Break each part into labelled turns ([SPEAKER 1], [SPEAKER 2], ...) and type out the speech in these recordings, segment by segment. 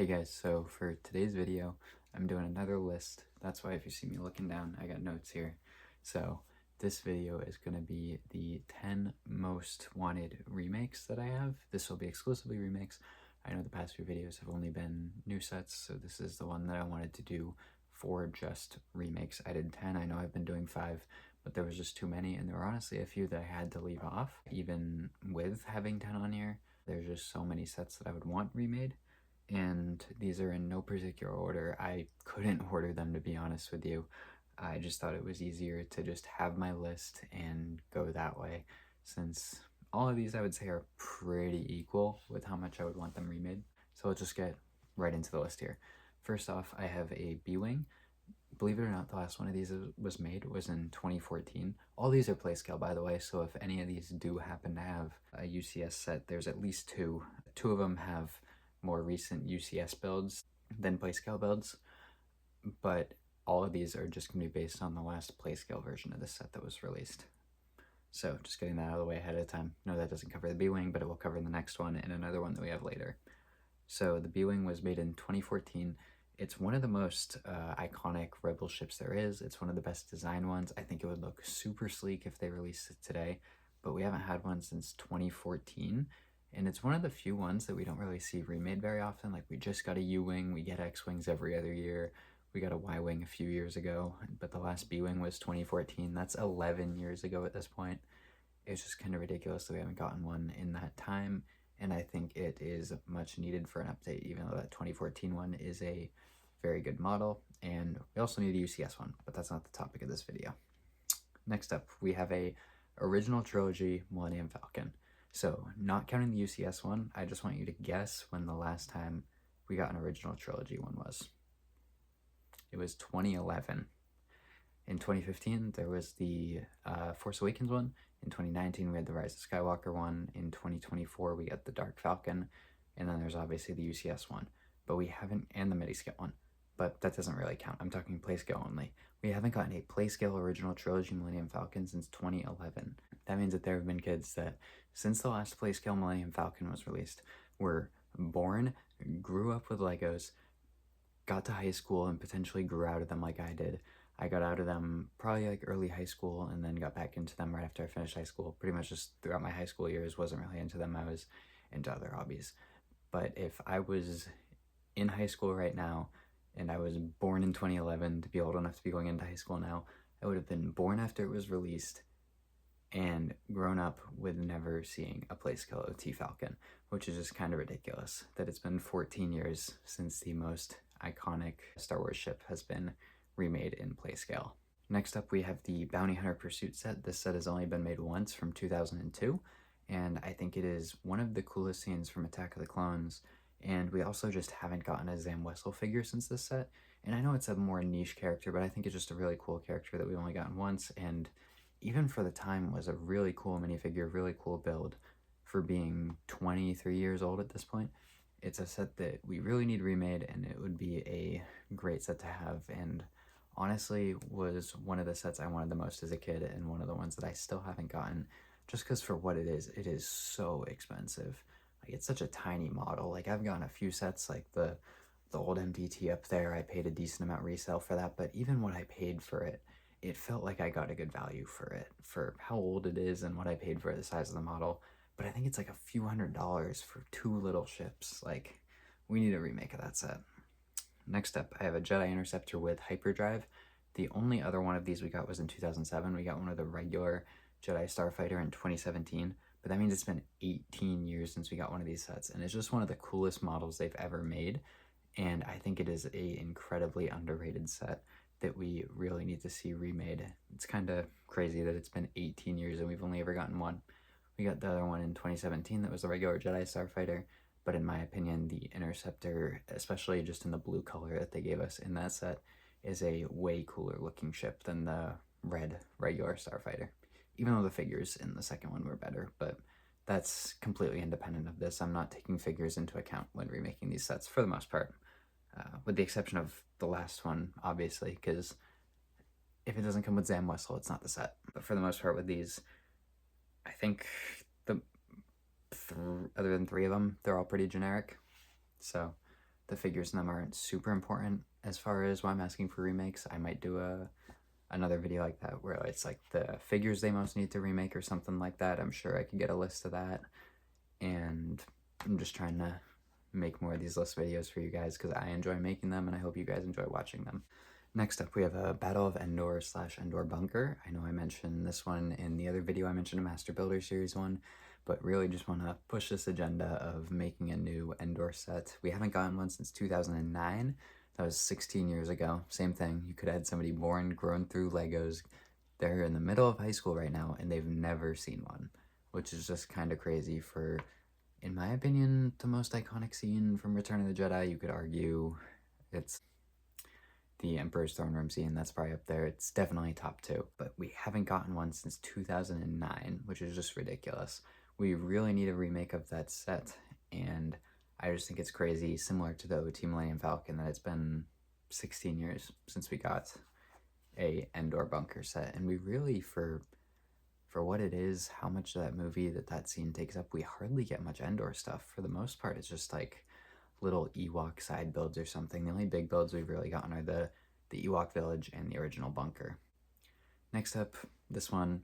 [SPEAKER 1] Hey guys, so for today's video, I'm doing another list. That's why if you see me looking down, I got notes here. So this video is going to be the 10 most wanted remakes that I have. This will be exclusively remakes. I know the past few videos have only been new sets, so this is the one that I wanted to do for just remakes. I did 10, I know I've been doing 5, but there was just too many, and there were honestly a few that I had to leave off. Even with having 10 on here, there's just so many sets that I would want remade. And these are in no particular order. I couldn't order them, to be honest with you. I just thought it was easier to just have my list and go that way, since all of these I would say are pretty equal with how much I would want them remade. So let's just get right into the list here. First off, I have a B-Wing. Believe it or not, the last one of these was made was in 2014. All these are play scale, by the way, so if any of these do happen to have a UCS set, there's at least two. Two of them have more recent UCS builds than playscale builds, but all of these are just going to be based on the last playscale version of this set that was released. So just getting that out of the way ahead of time. No, that doesn't cover the B-Wing, but it will cover the next one and another one that we have later. So the B-Wing was made in 2014. It's one of the most iconic Rebel ships there is. It's one of the best design ones. I think it would look super sleek if they released it today, but we haven't had one since 2014. And it's one of the few ones that we don't really see remade very often. Like, we just got a U-Wing, we get X-Wings every other year, we got a Y-Wing a few years ago, but the last B-Wing was 2014. That's 11 years ago at this point. It's just kind of ridiculous that we haven't gotten one in that time, and I think it is much needed for an update, even though that 2014 one is a very good model, and we also need a UCS one, but that's not the topic of this video. Next up, we have a original trilogy Millennium Falcon. So, not counting the UCS one, I just want you to guess when the last time we got an original trilogy one was. It was 2011. In 2015, there was the Force Awakens one. In 2019, we had the Rise of Skywalker one. In 2024, we got the Dark Falcon. And then there's obviously the UCS one. But we haven't, and the mini-scale one. But that doesn't really count. I'm talking playscale only. We haven't gotten a playscale original trilogy Millennium Falcon since 2011. That means that there have been kids that, since the last playscale Millennium Falcon was released, were born, grew up with Legos, got to high school, and potentially grew out of them like I did. I got out of them probably like early high school and then got back into them right after I finished high school. Pretty much just throughout my high school years, wasn't really into them. I was into other hobbies. But if I was in high school right now, and I was born in 2011 to be old enough to be going into high school now, I would have been born after it was released and grown up with never seeing a playscale OT Falcon, which is just kind of ridiculous that it's been 14 years since the most iconic Star Wars ship has been remade in playscale. Next up, we have the Bounty Hunter Pursuit set. This set has only been made once from 2002, and I think it is one of the coolest scenes from Attack of the Clones. And we also just haven't gotten a Zam Wesell figure since this set. And I know it's a more niche character, but I think it's just a really cool character that we've only gotten once. And even for the time, was a really cool minifigure, really cool build for being 23 years old at this point. It's a set that we really need remade, and it would be a great set to have. And honestly, was one of the sets I wanted the most as a kid, and one of the ones that I still haven't gotten, just because for what it is so expensive. Like, it's such a tiny model. Like, I've gotten a few sets, like the old MDT up there. I paid a decent amount resale for that, but even what I paid for it, it felt like I got a good value for it, for how old it is and what I paid for the size of the model. But I think it's like a few $100s for two little ships. Like, we need a remake of that set. Next up, I have a Jedi Interceptor with hyperdrive. The only other one of these we got was in 2007. We got one of the regular Jedi Starfighter in 2017. But that means it's been 18 years since we got one of these sets, and it's just one of the coolest models they've ever made, and I think it is a incredibly underrated set that we really need to see remade. It's kind of crazy that it's been 18 years and we've only ever gotten one. We got the other one in 2017 that was the regular Jedi Starfighter, but in my opinion, the Interceptor, especially just in the blue color that they gave us in that set, is a way cooler looking ship than the red regular Starfighter. Even though the figures in the second one were better, but that's completely independent of this. I'm not taking figures into account when remaking these sets for the most part, with the exception of the last one, obviously, because if it doesn't come with Zam Wesell, it's not the set. But for the most part with these, I think other than 3 of them, they're all pretty generic. So the figures in them aren't super important as far as why I'm asking for remakes. I might do another video like that where it's like the figures they most need to remake or something like that. I'm sure I could get a list of that, and I'm just trying to make more of these list videos for you guys because I enjoy making them and I hope you guys enjoy watching them. Next up, we have a Battle of Endor / Endor Bunker. I know I mentioned this one in the other video. I mentioned a Master Builder Series one, but really just want to push this agenda of making a new Endor set. We haven't gotten one since 2009. That was 16 years ago. Same thing. You could have had somebody born, grown through Legos. They're in the middle of high school right now, and they've never seen one, which is just kind of crazy for, in my opinion, the most iconic scene from Return of the Jedi. You could argue it's the Emperor's Throne Room scene. That's probably up there. It's definitely top 2. But we haven't gotten one since 2009, which is just ridiculous. We really need a remake of that set, and I just think it's crazy, similar to the OT Millennium Falcon, that it's been 16 years since we got a Endor Bunker set, and we really, for what it is, how much of that movie that scene takes up, we hardly get much Endor stuff. For the most part, it's just like little Ewok side builds or something. The only big builds we've really gotten are the Ewok village and the original bunker. Next up, this one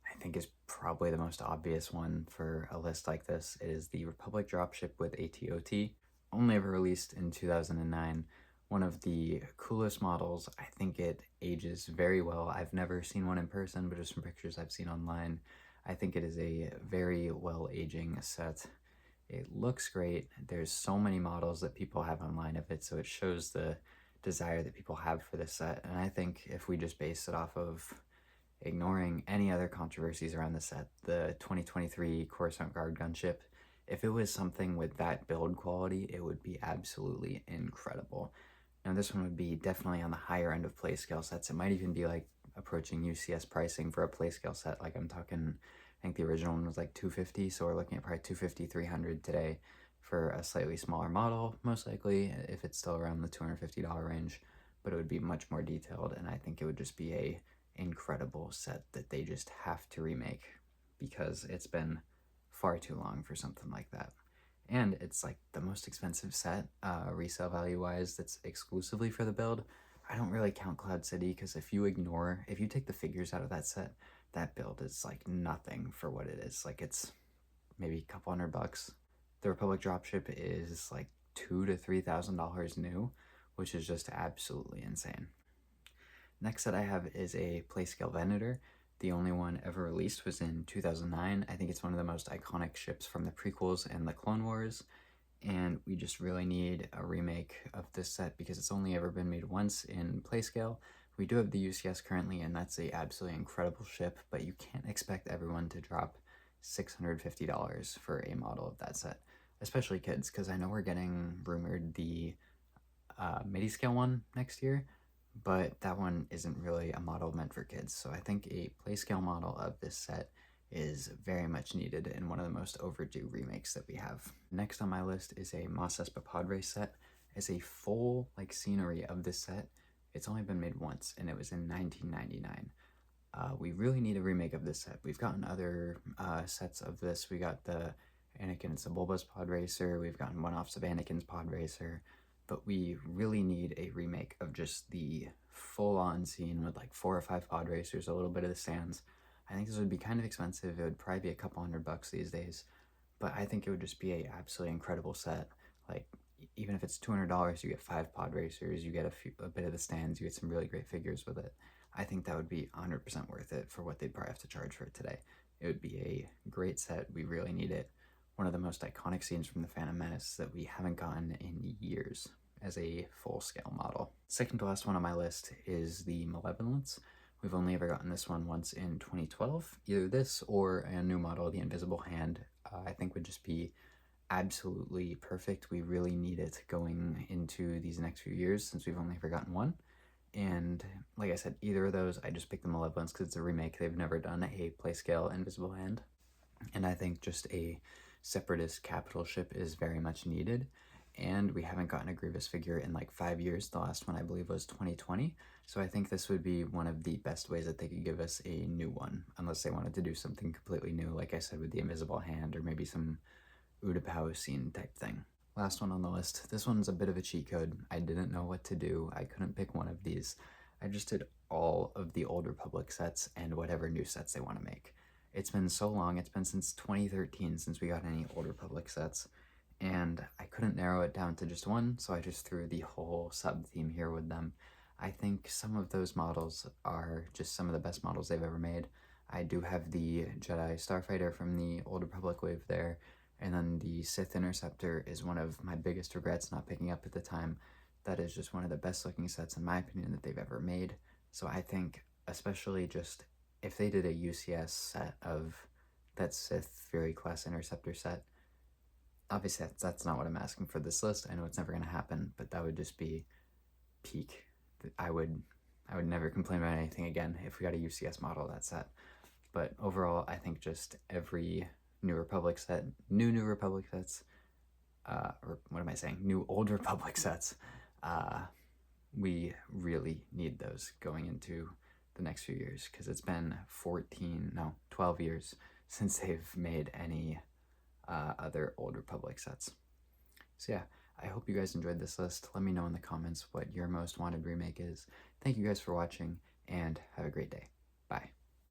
[SPEAKER 1] I think is probably the most obvious one for a list like this. It is the Republic dropship with AT-OT, only ever released in 2009. One of the coolest models. I think it ages very well. I've never seen one in person, but just from pictures I've seen online, I think it is a very well aging set. It looks great. There's so many models that people have online of it, so it shows the desire that people have for this set. And I think if we just base it off of ignoring any other controversies around the set, the 2023 Coruscant Guard gunship, if it was something with that build quality, it would be absolutely incredible. Now this one would be definitely on the higher end of playscale sets. It might even be like approaching UCS pricing for a playscale set. Like I'm talking, I think the original one was like $250, so we're looking at probably $250, $300 today for a slightly smaller model, most likely, if it's still around the $250 range, but it would be much more detailed, and I think it would just be a incredible set that they just have to remake because it's been far too long for something like that. And it's like the most expensive set, resale value wise, that's exclusively for the build. I don't really count Cloud City because if you take the figures out of that set, that build is like nothing for what it is. Like it's maybe a couple $100. The Republic dropship is like $2,000 to $3,000 new, which is just absolutely insane. Next set I have is a Playscale Venator. The only one ever released was in 2009. I think it's one of the most iconic ships from the prequels and the Clone Wars, and we just really need a remake of this set because it's only ever been made once in Playscale. We do have the UCS currently, and that's a absolutely incredible ship, but you can't expect everyone to drop $650 for a model of that set, especially kids, because I know we're getting rumored the MIDI scale one next year, but that one isn't really a model meant for kids. So I think a playscale model of this set is very much needed and one of the most overdue remakes that we have. Next on my list is a Mos Espa pod race set. As a full like scenery of this set, it's only been made once, and it was in 1999. We really need a remake of this set. We've gotten other sets of this. We got the Anakin and Sebulba's pod racer. We've gotten one-offs of Anakin's pod racer. But we really need a remake of just the full-on scene with like 4 or 5 pod racers, a little bit of the stands. I think this would be kind of expensive. It would probably be a couple $100 these days. But I think it would just be a absolutely incredible set. Like, even if it's $200, you get 5 pod racers, you get a bit of the stands, you get some really great figures with it. I think that would be 100% worth it for what they'd probably have to charge for it today. It would be a great set. We really need it. One of the most iconic scenes from The Phantom Menace that we haven't gotten in years as a full-scale model. Second to last one on my list is the Malevolence. We've only ever gotten this one once in 2012. Either this or a new model, the Invisible Hand, I think would just be absolutely perfect. We really need it going into these next few years since we've only ever gotten one. And like I said, either of those, I just picked the Malevolence because it's a remake. They've never done a playscale Invisible Hand. And I think just a Separatist capital ship is very much needed. And we haven't gotten a Grievous figure in like 5 years. The last one I believe was 2020. So I think this would be one of the best ways that they could give us a new one, unless they wanted to do something completely new, like I said, with the Invisible Hand or maybe some Utapau scene type thing. last one on the list. This one's a bit of a cheat code. I didn't know what to do. I couldn't pick one of these. I just did all of the Old Republic sets and whatever new sets they want to make. It's been so long. It's been since 2013 since we got any Old Republic sets, and I couldn't narrow it down to just one, so I just threw the whole sub-theme here with them. I think some of those models are just some of the best models they've ever made. I do have the Jedi Starfighter from the Old Republic wave there, and then the Sith Interceptor is one of my biggest regrets not picking up at the time. That is just one of the best looking sets in my opinion that they've ever made. So I think, especially just if they did a UCS set of that Sith Fury class Interceptor set, obviously that's not what I'm asking for this list. I know it's never going to happen, but that would just be peak. I would never complain about anything again if we got a UCS model of that set. But overall, I think just every New Republic set, New Republic sets, or what am I saying? New Old Republic sets. We really need those going into the next few years because it's been 12 years since they've made any other Old Republic sets. So yeah, I hope you guys enjoyed this list. Let me know in the comments what your most wanted remake is. Thank you guys for watching, and have a great day. Bye.